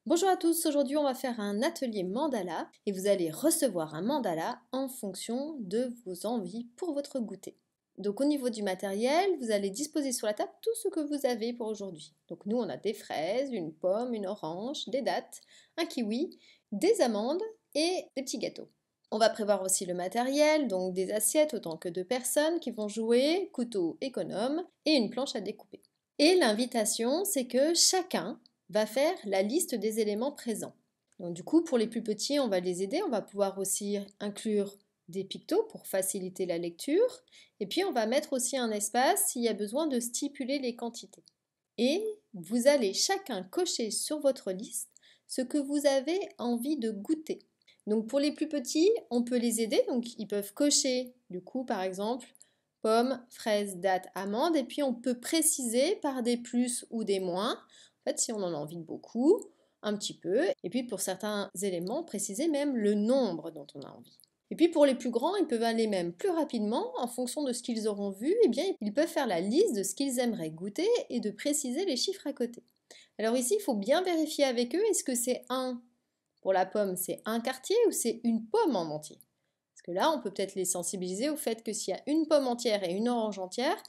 Bonjour à tous, aujourd'hui on va faire un atelier mandala et vous allez recevoir un mandala en fonction de vos envies pour votre goûter. Donc au niveau du matériel, vous allez disposer sur la table tout ce que vous avez pour aujourd'hui. Donc nous on a des fraises, une pomme, une orange, des dattes, un kiwi, des amandes et des petits gâteaux. On va prévoir aussi le matériel, donc des assiettes autant que de personnes qui vont jouer, couteau économe et une planche à découper. Et l'invitation, c'est que chacun va faire la liste des éléments présents. Donc du coup, pour les plus petits, on va les aider. On va pouvoir aussi inclure des pictos pour faciliter la lecture. Et puis, on va mettre aussi un espace s'il y a besoin de stipuler les quantités. Et vous allez chacun cocher sur votre liste ce que vous avez envie de goûter. Donc pour les plus petits, on peut les aider. Donc ils peuvent cocher, du coup, par exemple, pommes, fraises, dattes, amandes. Et puis on peut préciser par des plus ou des moins. En fait, si on en a envie de beaucoup, un petit peu. Et puis pour certains éléments, préciser même le nombre dont on a envie. Et puis pour les plus grands, ils peuvent aller même plus rapidement en fonction de ce qu'ils auront vu. Eh bien, ils peuvent faire la liste de ce qu'ils aimeraient goûter et de préciser les chiffres à côté. Alors ici, il faut bien vérifier avec eux, est-ce que c'est un, pour la pomme, c'est un quartier ou c'est une pomme en entier? Parce que là, on peut peut-être les sensibiliser au fait que s'il y a une pomme entière et une orange entière,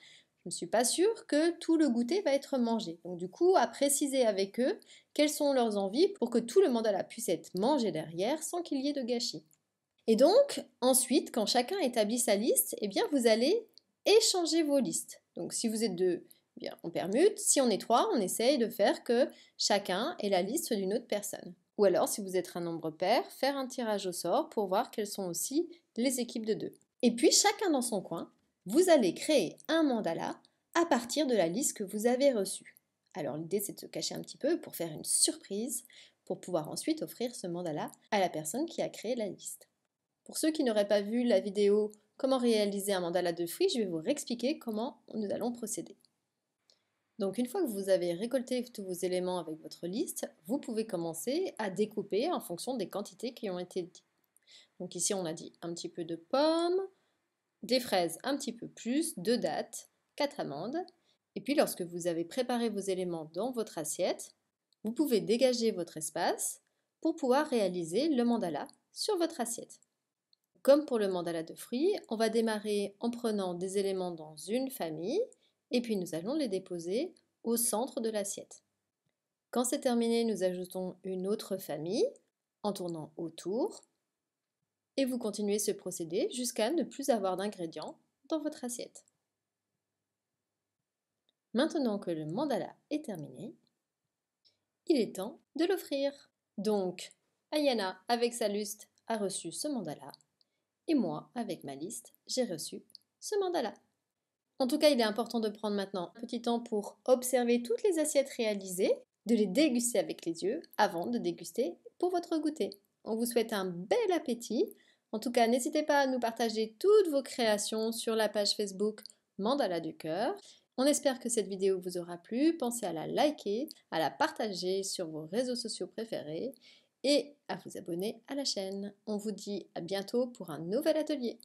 je ne suis pas sûre que tout le goûter va être mangé. Donc du coup, à préciser avec eux quelles sont leurs envies pour que tout le mandala puisse être mangé derrière sans qu'il y ait de gâchis. Et donc, ensuite, quand chacun établit sa liste, eh bien, vous allez échanger vos listes. Donc, si vous êtes deux, eh bien, on permute. Si on est trois, on essaye de faire que chacun ait la liste d'une autre personne. Ou alors, si vous êtes un nombre pair, faire un tirage au sort pour voir quelles sont aussi les équipes de deux. Et puis, chacun dans son coin, vous allez créer un mandala à partir de la liste que vous avez reçue. Alors, l'idée, c'est de se cacher un petit peu pour faire une surprise, pour pouvoir ensuite offrir ce mandala à la personne qui a créé la liste. Pour ceux qui n'auraient pas vu la vidéo comment réaliser un mandala de fruits, je vais vous réexpliquer comment nous allons procéder. Donc une fois que vous avez récolté tous vos éléments avec votre liste, vous pouvez commencer à découper en fonction des quantités qui ont été dites. Donc ici on a dit un petit peu de pommes, des fraises un petit peu plus, 2 dattes, 4 amandes. Et puis lorsque vous avez préparé vos éléments dans votre assiette, vous pouvez dégager votre espace pour pouvoir réaliser le mandala sur votre assiette. Comme pour le mandala de fruits, on va démarrer en prenant des éléments dans une famille et puis nous allons les déposer au centre de l'assiette. Quand c'est terminé, nous ajoutons une autre famille en tournant autour et vous continuez ce procédé jusqu'à ne plus avoir d'ingrédients dans votre assiette. Maintenant que le mandala est terminé, il est temps de l'offrir. Donc, Ayana, avec sa liste, a reçu ce mandala. Et moi, avec ma liste, j'ai reçu ce mandala. En tout cas, il est important de prendre maintenant un petit temps pour observer toutes les assiettes réalisées, de les déguster avec les yeux avant de déguster pour votre goûter. On vous souhaite un bel appétit. En tout cas, n'hésitez pas à nous partager toutes vos créations sur la page Facebook Mandala du cœur. On espère que cette vidéo vous aura plu. Pensez à la liker, à la partager sur vos réseaux sociaux préférés et à vous abonner à la chaîne. On vous dit à bientôt pour un nouvel atelier.